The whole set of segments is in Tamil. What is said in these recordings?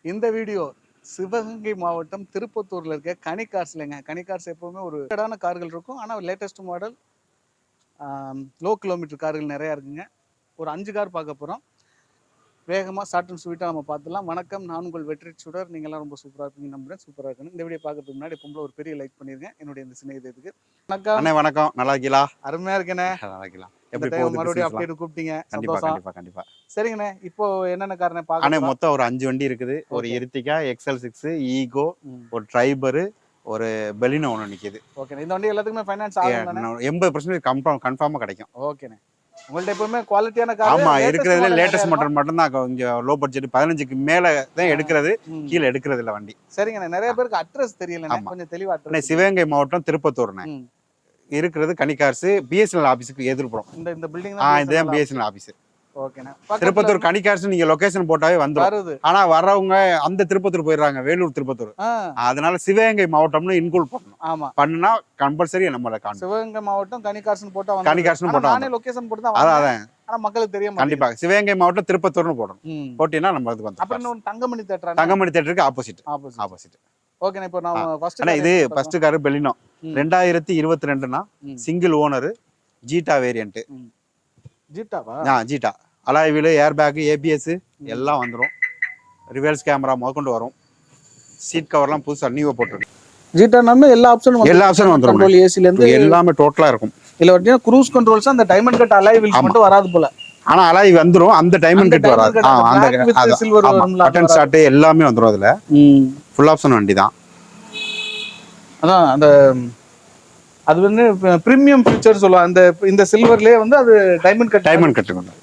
இந்த வீடியோ சிவகங்கை மாவட்டம் திருப்பத்தூர்ல இருக்க கனி கார்ஸ்லங்க. கனி கார்ஸ் எப்பவுமே ஒரு கார்கள் இருக்கும். ஆனால் லேட்டஸ்ட் மாடல் லோ கிலோமீட்டர் கார்கள் நிறையா இருக்குங்க. ஒரு 5 கார் பார்க்க போகிறோம். வேகமாக ஷார்ட் அண்ட் ஸ்வீட்டாக நம்ம பார்த்துலாம். வணக்கம், நான் உங்கள் வெற்றி சுடர். நீங்கள்லாம் ரொம்ப சூப்பராக இருப்பீங்க நம்புறேன். சூப்பராக இருக்கணும். இந்த வீடியோ பார்க்கறதுக்கு முன்னாடி பொம்பளை ஒரு பெரிய லைக் பண்ணிருங்க என்னுடைய இந்த சின்ன இதுக்கு. வணக்கம். வணக்கம், நல்லா இருக்கீங்களா? அருமையா இருக்கேனே, நல்லா இருக்கலாம். மறுபடியும் அப்டேட் கூப்பிட்டீங்க. கண்டிப்பா. சரிங்கண்ணே, இப்போ என்னென்ன காரணம் பார்க்க? மொத்தம் ஒரு 5 வண்டி இருக்குது. ஒரு எர்டிகா, XL6, ஈகோ, ஒரு ட்ரைபர், ஒரு பெலினோ ஒன்று நிக்குது. ஓகே, இந்த வண்டி எல்லாத்துக்குமே ஃபைனான்ஸ் ஆகும். 80% கன்ஃபார்மா கிடைக்கும். ஓகேண்ணே, உங்கள்ட்ட எப்பவுமே குவாலிட்டியான கார். ஆமா, இருக்கிறதுல லேட்டஸ்ட் மாடல் மட்டும் தான் கொஞ்சம் லோ பட்ஜெட். 15க்கு மேல தான் எடுக்கிறது, கீழே எடுக்கிறது இல்ல வண்டி. சரிங்கண்ணே, நிறைய பேருக்கு அட்ரஸ் தெரியல, கொஞ்சம் தெளிவா அட்ரஸ். சிவகங்கை மாவட்டம் திருப்பத்தூர்ண்ணே இருக்கிறது. கனி கார்ஸ் பிஎஸ்என்எல் ஆபீஸ்க்கு எதிர்ப்புறோம். இந்த பில்டிங் இதுதான் பிஎஸ்என்எல் ஆபீஸ். ஓகேண்ணே, திருப்பத்தூர் கனி கார்ஸ் நீங்க லொகேஷன் போட்டாவே வந்துரும். ஆனா வர்றவங்க அந்த திருப்பத்தூர் போயிடுறாங்க, வேலூர் திருப்பத்தூர். அதனால சிவகங்கை மாவட்டம்னு இன்க்ளூட் பண்ணணும். ஆமா, பண்ணா கம்பல்சரி நம்மள சிவகங்கை மாவட்டம் கனி கார்ஸ்னு போட்டா கனி கார்ஸ்னு போட்டா நானே லொகேஷன் போட்டு தான். அதான் ஆனா மக்களுக்கு தெரியும். கண்டிப்பா சிவகங்கை மாவட்டம் திருப்பத்தூர்னு போடணும். போட்டினா நம்ம அதுக்கு வந்து. அப்புறம் இன்னொரு தங்கமணி தேட்டருக்கு ஆப்போசிட். ஓகே, இப்போ நான் ஃபர்ஸ்ட் இது ஃபர்ஸ்ட் கார் பெலினோ 2022னா single owner, Zeta variant. Zeta alloy wheel, airbag, ABS எல்லாம் வந்துடும். ரிவர்ஸ் கேமரா முதற்கொண்டு வரும். சீட் கவர்லாம் புதுசாக நியூவாக போட்டிருக்கு. ஜீட்டா நம்ம எல்லா ஆப்ஷனும் வந்துரும். கண்ட்ரோல் ஏசில இருந்து எல்லாமே டோட்டலா இருக்கும். இல்ல வண்டினா க்ரூஸ் கண்ட்ரோல்ஸ் அந்த டைமண்ட் கட் அலாய் வீல்ஸ் மட்டும் வராது போல. ஆனா அலாய் வந்துரும், அந்த டைமண்ட் கட் வராது. அந்த சில்வர் பட்டன் ஸ்டார்ட் எல்லாமே வந்துரும். அதுல ஃபுல் ஆப்ஷன் வண்டி தான். அதான் அந்த அது வந்து பிரீமியம் ஃபீச்சர் சொல்லுவாங்க. அந்த இந்த சில்வர்லயே வந்து அது டைமண்ட் கட் கொண்டு.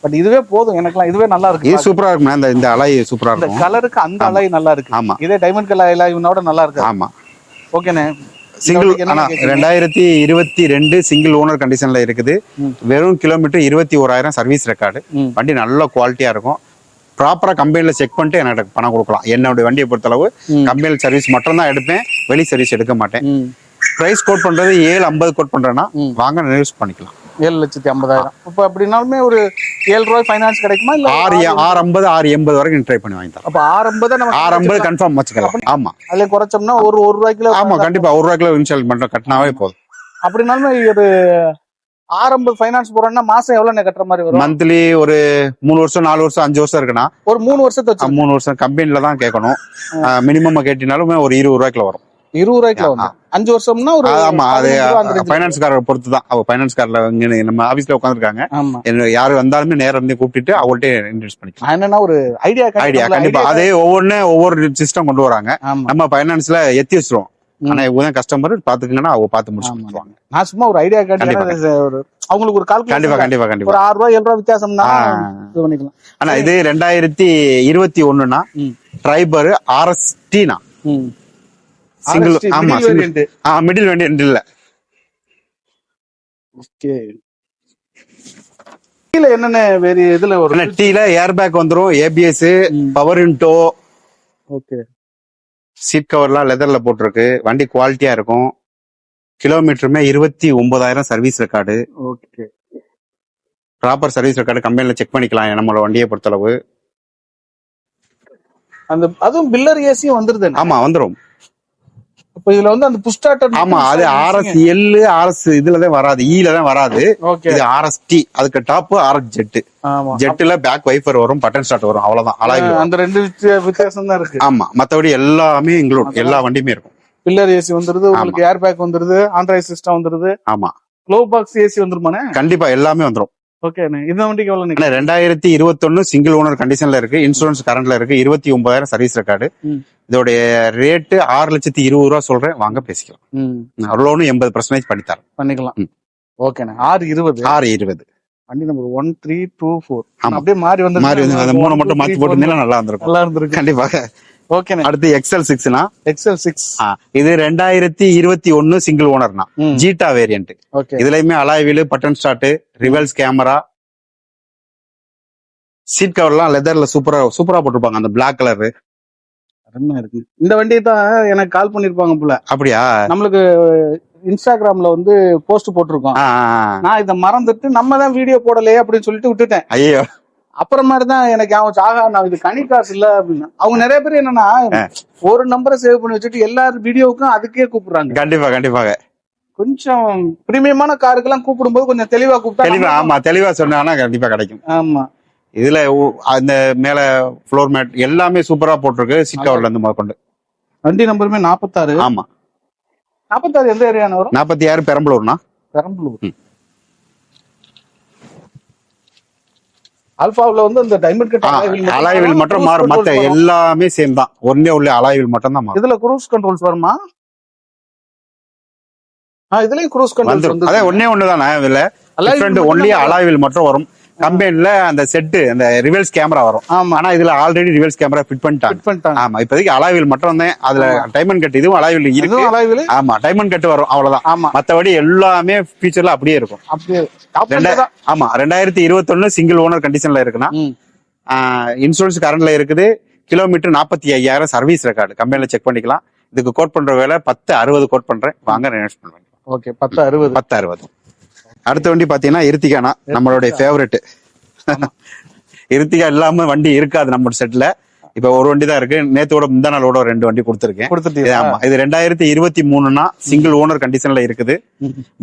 பட் இதுவே போதும் எனக்குலாம், இதுவே நல்லா இருக்கு. இது சூப்பரா இருக்கும். இந்த அலாய் சூப்பரா இருக்கும். இந்த கலருக்கு அந்த அலாய் நல்லா இருக்கு. ஆமா, இதே டைமண்ட் கலர் அலாய்னோட நல்லா இருக்கு. ஆமா, ஓகேண்ணே. சிங்கிள் 2022 சிங்கிள் ஓனர் கண்டிஷன்ல இருக்குது. வெறும் கிலோமீட்டர் 21,000 சர்வீஸ் ரெக்கார்டு. வண்டி நல்ல குவாலிட்டியா இருக்கும். ப்ராப்பரா கம்பெனில செக் பண்ணிட்டு எனக்கு பணம் கொடுக்கலாம். என்னுடைய வண்டியை பொறுத்தளவு கம்பெனி சர்வீஸ் மட்டும் தான் எடுப்பேன், வெளி சர்வீஸ் எடுக்க மாட்டேன். பிரைஸ் கோட் பண்றது 750 கோட் பண்றேன்னா வாங்க நியூஸ் பண்ணிக்கலாம். 7,50,000. இப்போ அப்படினாலுமே ஒரு 7 ரூபாய் ஃபைனான்ஸ் கிடைக்குமா? இல்ல 650 680 வரைக்கும் ட்ரை பண்ணி வாங்கி தரேன். அப்ப 650 நம்ம 650 கன்ஃபார்ம் வச்சுக்கலாம். ஆமா, அதுல குறைச்சோம்னா ஒரு ரூபாய்க்குல. ஆமா, கண்டிப்பா 1 ரூபாய்க்குல இன்ஸ்டால் பண்ற கட்டினாவே போதும். அப்படினாலுமே ஒரு 650 ஃபைனான்ஸ் போறோம்னா மாசம் எவ்வளவு கட்டுற மாதிரி வரும்? மந்த்லி ஒரு 3 வருஷம் 4 வருஷம் 5 வருஷம் இருக்குன்னா ஒரு 3 வருஷத்துக்கு 3 வருஷம் கம்பெனில தான் கேட்கணும். மினிமம் கேட்டினாலும் ஒரு 20 ரூபாய்க்குல வரும். 20 ரூபாய்க்குல வரும். 5 வருஷம்னா ஒரு. ஆமா, அது ஃபைனான்ஸ் காரரை பொறுத்து தான். அவ ஃபைனான்ஸ் கார்ல நம்ம ஆபீஸ்ல உட்காந்துருக்காங்க. யாரு வந்தாலுமே நேரம் இருந்து கூப்பிட்டு அவங்கள்ட்ட இன்ட்ரெஸ்ட் பண்ணிக்கலாம். என்னன்னா ஒரு ஐடியா கண்டிப்பா. அதே ஒவ்வொரு சிஸ்டம் கொண்டு வராங்க. நம்ம ஃபைனான்ஸ்ல எத்தி வச்சிருவோம். ஆனா இவங்க கஸ்டமர் பாத்துக்கங்கன்னா அவங்க பார்த்து முடிச்சுருவாங்க. நான் சும்மா ஒரு ஐடியா கேட்டு அவங்களுக்கு ஒரு கால். கண்டிப்பா ஒரு 6 ரூபாய் 7 ரூபாய் வித்தியாசம் தான் இது பண்ணிக்கலாம். ஆனா இது 2021னா ட்ரைபர் RST-னா சிங்கிள். ஆமா, மிடில் வேண்டியன்ட் இல்ல. ஓகே, டீல என்னென்ன வேற இதுல வரும்? டீல ஏர் பேக் வந்துரும், ABS, power window. Okay, seat கவர்லாம் லெதர்ல போட்டிருக்கு. வண்டி குவாலிட்டியா இருக்கும். கிலோமீட்டருமே 29,000 service record. Okay, proper service record கம்பெனில செக் பண்ணிக்கலாம் நம்மளோட வண்டியை பொறுத்தளவு. அந்த அதுவும் பில்லர் ஏசியும் வந்துருது. ஆமா, வந்துரும். இப்ப இதுல வந்து அந்த புஷ் ஸ்டார்டர். ஆமா, அது RSL RS இதுலதான் வராது, ஈல தான் வராது. இது RST. அதுக்கு டாப் RS ஜெட். ஜெட்ல பேக் வைப்பர் வரும், பட்டன் ஸ்டார்ட் வரும், அவ்வளவுதான். அந்த 2 வித்தியாசம் தான் இருக்கு. ஆமா, மத்தபடி எல்லாமே இன்க்ளூட், எல்லா வண்டியுமே இருக்கும். பில்லர் ஏசி வந்துருது, உங்களுக்கு ஏர் பேக் வந்துருது, ஆண்ட்ராய்டு சிஸ்டம் வந்துருது. ஆமா, க்ளோ பாக்ஸ் ஏசி வந்துருமானே? கண்டிப்பா எல்லாமே வந்துரும். ஓகே, இந்த வண்டிக்கு எவ்வளவு? 2021 சிங்கிள் ஓனர் கண்டிஷன்ல இருக்கு. இன்சூரன்ஸ் கரண்ட்ல இருக்கு. 29,000 சர்வீஸ் ரெக்கார்டு. இதோடைய ரேட்டு 6,20,000 சொல்றேன், வாங்க பேசிக்கலாம். லோனு 80% பண்ணிக்கலாம். ஓகேண்ணா, 620 வண்டி நம்பர் 1324. அப்படியே மாறி வந்து 3 மட்டும் மாத்தி போட்டுருந்தீங்கன்னா நல்லா இருந்திருக்கும். கண்டிப்பாக. ஓகே, அடுத்து XL6னா XL6 இது 2021 சிங்கிள் ஓனர்னா ஜீட்டா வேரியன்ட். இதுலயுமே alloy wheel, button start, reverse camera, seat கவர்லாம் லெதர்ல சூப்பரா போட்டிருப்பாங்க. அந்த பிளாக் கலர் இருக்கு. இந்த வண்டி தான் எனக்கு கால் பண்ணிருப்பாங்க போல. அப்படியா? நம்மளுக்கு இன்ஸ்டாகிராம்ல வந்து போஸ்ட் போட்டிருக்கோம். நான் இதை மறந்துட்டு நம்ம தான் வீடியோ போடலையே அப்படின்னு சொல்லிட்டு விட்டுட்டேன். ஐயோ, அப்புறம் மாதிரி தான் எனக்கு ஆகா நான் இது கனி காசு இல்ல அப்படின்னு. அவங்க நிறைய பேர் என்னன்னா ஒரு நம்பரை சேவ் பண்ணி வச்சுட்டு எல்லாரும் வீடியோவுக்கும் அதுக்கே கூப்பிடுறாங்க. கண்டிப்பா கண்டிப்பாக. கொஞ்சம் பிரீமியமான காருக்கெல்லாம் கூப்பிடும்போது கொஞ்சம் தெளிவா கூப்பிட்டா. ஆமா தெளிவா சொன்னாங்கன்னா கண்டிப்பா கிடைக்கும். ஆமா இதுல அந்த மேல ஃப்ளோர் மேட் எல்லாமே சூப்பரா போட்டிருக்கு. சீட் கவர்ல இருந்து முதற்கொண்டு. வண்டி நம்பருமே 46. ஆமா 46 எந்த ஏரியான்னு வரும்? 46 பெரம்பலூர்னா. பெரம்பலூர். ஆல்பாவுல வந்து அந்த டைமண்ட் கட் அலாய்வில் மட்டும் மாறும், மத்த எல்லாமே சேம் தான். ஒண்ணே உள்ள அலாய்வில் மட்டும் தான் மாறும். இதுல க்ரூஸ் கண்ட்ரோல்ஸ் வருமா? இதுலயும் க்ரூஸ் கண்ட்ரோல்ஸ் வந்து அதே ஒண்ணே ஒண்ணுதானே. இதுல டிஃபரண்ட் ஒன்லி அலாய்வில் மட்டும் வரும். கம்பெனில அந்த செட் அந்த ரிவர்ஸ் கேமரா வரும். ஆனா இதுல ஆல்ரெடி ரிவர்ஸ் கேமரா ஃபிட் பண்ணிட்டாங்க. ஆமா இப்போதைக்கு அலாய்வில் மட்டும் தான். அதுல டைமண்ட் கட் இதுவும் அலாய்வில் இருக்கு. ஆமா டைமண்ட் கட் வரும் அவ்வளவுதான். ஆமா மத்தபடி எல்லாமே ஃபீச்சர்ல அப்படியே இருக்கும். ஆமா 2021 சிங்கிள் ஓனர் கண்டிஷன்ல இருக்குன்னா இன்சூரன்ஸ் கரண்ட்ல இருக்குது. கிலோமீட்டர் 45,000 சர்வீஸ் ரெக்கார்டு கம்பெனில செக் பண்ணிக்கலாம். இதுக்கு கோட் பண்ற வேலை 1060 கோட் பண்றேன். வாங்க ரெனோவேட் பண்ணுவேன். ஓகே 1060. அடுத்த வண்டி பாத்தீங்கன்னா இருத்திகானா, நம்மளுடைய ஃபேவரட். இருத்திகா இல்லாம வண்டி இருக்காது நம்ம செட்ல. இப்ப ஒரு வண்டி தான் இருக்கு. நேத்தோட முந்தா நாளோட 2 வண்டி கொடுத்துருக்கேன். ஆமா இது 2023னா சிங்கிள் ஓனர் கண்டிஷன்ல இருக்குது.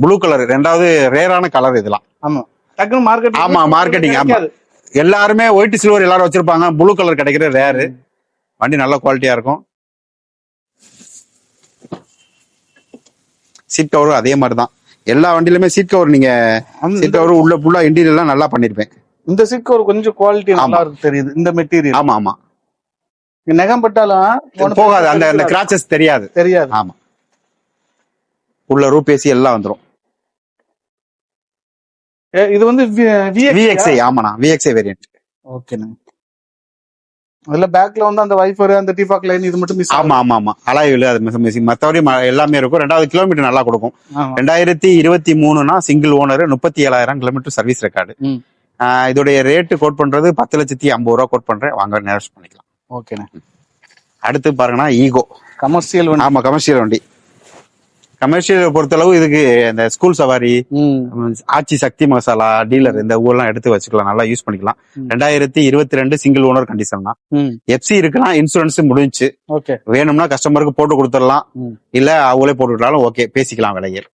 ப்ளூ கலர் ரெண்டாவது ரேரான கலர் இதெல்லாம். ஆமா மார்க்கெட்டிங். ஆமா மார்க்கெட்டிங். ஆமா எல்லாருமே ஒயிட் சில்வர் எல்லாரும் வச்சிருப்பாங்க. ப்ளூ கலர் கிடைக்கிற ரேரு. வண்டி நல்ல குவாலிட்டியா இருக்கும். சீட் கவரும் அதே மாதிரிதான். எல்லா வண்டியிலுமே சீட் கவர் நீங்க சீட் கவர் உள்ள ஃபுல்லா இன்டீரியர் எல்லாம் நல்லா பண்ணிருப்பேன். இந்த சீட் கவர் கொஞ்சம் குவாலிட்டி நல்லா இருக்கு தெரியுது. இந்த மெட்டீரியல் ஆமா ஆமா நகம் பட்டாலும் போகாது. அந்த கிராச்சஸ் தெரியாது. ஆமா உள்ள ரூப் ஏசி எல்லாம் வந்துரும். இது வந்து VXI. ஆமாண்ணா VXI வேரியன்ட். ஓகேண்ணா. அதுல பேக்ல வந்து அந்த வைஃபர் அந்த டிஃபாக் லைன் இது மட்டும் மிஸ். ஆமா ஆமா ஆமா அலாய்வில் அது மிஸ். மத்தபடி எல்லாமே இருக்கும். 2வது கிலோமீட்டர் நல்லா கொடுக்கும். 2023னா single owner 37,000 kilometre service record. இதோடைய ரேட்டு கோட் பண்றது 10,50,000 கோட் பண்றேன். வாங்க நேரம் பண்ணிக்கலாம். ஓகேண்ணா. அடுத்து பாருங்கன்னா ஈகோ கமர்ஷியல் வண்டி. ஆமா கமர்ஷியல் வண்டி. கமர்ஷியல் பொறுத்தளவு இதுக்கு இந்த ஸ்கூல் சவாரி, ஆச்சி சக்தி மசாலா டீலர் இந்த ஊர்லாம் எடுத்து வச்சுக்கலாம். நல்லா யூஸ் பண்ணிக்கலாம். 2022 சிங்கிள் ஓனர் கண்டிஷன் தான். FC இருக்குன்னா இன்சூரன்ஸ் முடிஞ்சு. வேணும்னா கஸ்டமருக்கு போட்டு கொடுத்துடலாம். இல்ல அவங்களே போட்டுக்கிட்டாலும் ஓகே பேசிக்கலாம் விலையில்.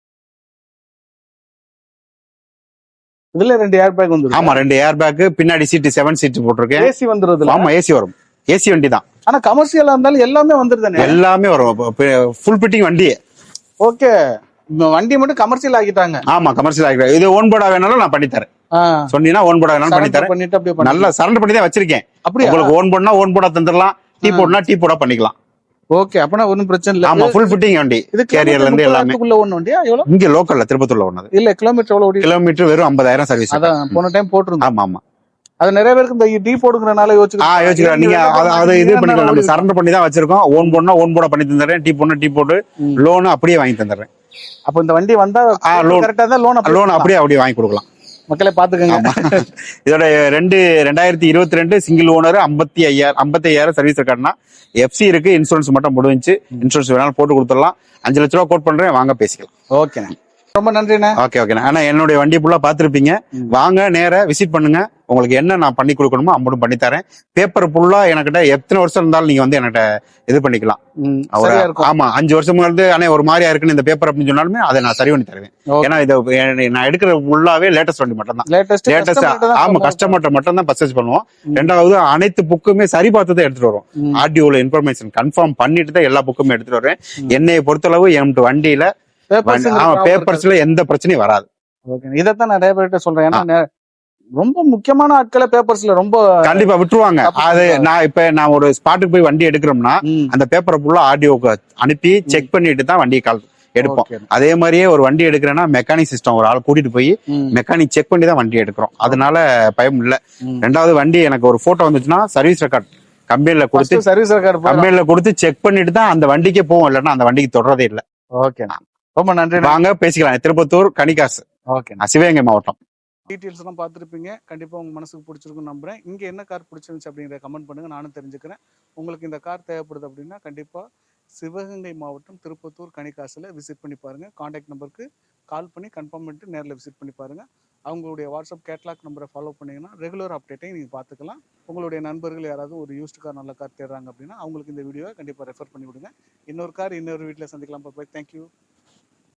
இதுல 2 ஏர் பேக் வந்துரும். ஆமா 2 ஏர் பேக். பின்னாடி சீட் 7 சீட் போட்டிருக்கேன். ஏசி வந்துருது. ஆமா ஏசி வரும். ஏசி வண்டி தான். ஆனா கமர்ஷியலா இருந்தாலும் எல்லாமே வந்துருதானே. எல்லாமே வரும். ஃபுல் ஃபிட்டிங் வண்டி. ஓகே வண்டி மட்டும் கமர்ஷியல் ஆகிட்டாங்க. ஆமா கமர்ஷியல் ஆகிட்டாங்க. இது ஓன் போர்டா வேணாலும் நான் பண்ணி தரேன். சொன்னீங்கன்னா ஓன் போர்டா வேணாலும் பண்ணி தரேன். நல்லா சரண்டர் பண்ணி தான் வச்சிருக்கேன். உங்களுக்கு ஓன் போர்ட்னா ஓன் போர்டா தந்துடலாம். டீ போர்ட்னா டீ போர்டா பண்ணிக்கலாம். ஓகே அப்பனா ஒண்ணும் பிரச்சனை இல்ல. ஆமா ஃபுல் ஃபிட்டிங் வண்டி. கேரியர்ல இருந்து எல்லாமே. வண்டியா எவ்வளவு? இங்க லோக்கல்ல திருப்பத்தூர்ல ஒண்ணது. இல்ல கிலோமீட்டர் எவ்வளவு ஓடி? கிலோமீட்டர் வெறும் 50,000 சர்வீஸ். அதான் போன டைம் போட்டுருந்தோம். ஆமா ஆமா அது நிறைய பேருக்கு இந்த டீ போடுங்கறனால யோசிக்கிறேன். நீங்க அதை இது பண்ணிக்கலாம். நம்ம சரண்டர் பண்ணி தான் வச்சிருக்கோம். ஓன் போர்ட்னா ஓன் போர்டா பண்ணி தந்துறேன். டீ போர்ட்னா டீ போட்டு லோன் அப்படியே வாங்கி தந்துறேன். அப்ப இந்த வண்டி வந்தா கரெக்டா தான் லோன் அப்படியே வாங்கி கொடுக்கலாம். மக்களே பாத்துக்கங்க. இதோட 2022 சிங்கிள் ஓனர் 55,000 சர்வீஸ் ரெக்கார்ட்னா FC இருக்கு. இன்சூரன்ஸ் மட்டும் முடிஞ்சு. இன்சூரன்ஸ் வேணாலும் போட்டு கொடுத்துடலாம். 5 லட்ச ரூபா கோட் பண்றேன். வாங்க பேசிக்கலாம். ஓகே ரொம்ப நன்றிண்ணே. ஓகே ஆனா என்னுடைய வண்டி ஃபுல்லா பாத்துருப்பீங்க. வாங்க நேர விசிட் பண்ணுங்க. உங்களுக்கு என்ன நான் பண்ணி கொடுக்கணுமோ அம்மனும் பண்ணி தரேன். பேப்பர் ஃபுல்லா எனக்கிட்ட எத்தனை வருஷம் இருந்தாலும் நீங்க வந்து என்கிட்ட இது பண்ணிக்கலாம். ஆமா 5 வருஷம் வந்து ஆனா ஒரு மாதிரியா இருக்குன்னு இந்த பேப்பர் அப்படின்னு சொன்னாலுமே அதை நான் சரி பண்ணி தருவேன். ஏன்னா இது நான் எடுக்கிற ஃபுல்லாவே லேட்டஸ்ட் வண்டி மட்டும் தான். லேட்டஸ்ட் ஆமா கஸ்டமர்கிட்ட மட்டும் தான் பர்ச்சேஸ் பண்ணுவோம். 2வது அனைத்து புக்குமே சரி பார்த்து தான் எடுத்துட்டு வரும். ஆர்டிஓல இன்ஃபர்மேஷன் கன்ஃபார்ம் பண்ணிட்டு தான் எல்லா புக்குமே எடுத்துட்டு வருவேன். என்னைய பொறுத்தளவு என் வண்டியில பேப்பர்ஸ்ல எந்த பிரச்சனையும் வராது. இதைத்தான் நிறைய பேர்கிட்ட சொல்றேன். ஏன்னா ரொம்ப முக்கியமான ஆட்களை பேப்பர்ஸ்ல ரொம்ப கண்டிப்பா விட்டுருவாங்க. அது நான் ஒரு ஸ்பாட்டுக்கு போய் வண்டி எடுக்கிறோம்னா அந்த பேப்பரை ஃபுல்லா ஆர்டிஓக்கு அனுப்பி செக் பண்ணிட்டு தான் வண்டியை எடுப்போம். அதே மாதிரியே ஒரு வண்டி எடுக்கிறேன்னா மெக்கானிக் சிஸ்டம் ஒரு ஆள் கூட்டிட்டு போய் மெக்கானிக் செக் பண்ணி தான் வண்டி எடுக்கிறோம். அதனால பயம் இல்ல. 2வது வண்டி எனக்கு ஒரு போட்டோ வந்துச்சுன்னா சர்வீஸ் ரெக்கார்ட் கம்பெனில கொடுத்து செக் பண்ணிட்டு தான் அந்த வண்டிக்கே போவோம். இல்லைன்னா அந்த வண்டிக்கு தொடரதே இல்லை. ஓகே ரொம்ப நன்றி. வாங்க பேசிக்கலாம். திருப்பத்தூர் கனிகாசு. ஓகே சிவகங்கை மாவட்டம். டீட்டெயில்ஸ் எல்லாம் பார்த்துருப்பீங்க. கண்டிப்பா உங்க மனசுக்கு பிடிச்சிருக்குன்னு நம்புறேன். இங்க என்ன கார் பிடிச்சிருந்துச்சு அப்படிங்கிற கமெண்ட் பண்ணுங்க. நானும் தெரிஞ்சுக்கிறேன். உங்களுக்கு இந்த கார் தேவைப்படுது அப்படின்னா கண்டிப்பா சிவகங்கை மாவட்டம் திருப்பத்தூர் கனிகாசுல விசிட் பண்ணி பாருங்க. கான்டாக்ட் நம்பருக்கு கால் பண்ணி கன்ஃபார்ம் பண்ணிட்டு நேரில் விசிட் பண்ணி பாருங்க. அவங்களுடைய வாட்ஸ்அப் கேட்லாக் நம்பரை ஃபாலோ பண்ணிங்கன்னா ரெகுலர் அப்டேட்டையும் நீங்கள் பார்த்துக்கலாம். உங்களுடைய நண்பர்கள் யாராவது ஒரு யூஸ்டு கார் நல்ல கார் தேடுறாங்க அப்படின்னா அவங்களுக்கு இந்த வீடியோவை கண்டிப்பாக ரெஃபர் பண்ணி விடுங்க. இன்னொரு கார் இன்னொரு வீட்டில் சந்திக்கலாம். பாய், தேங்க்யூ.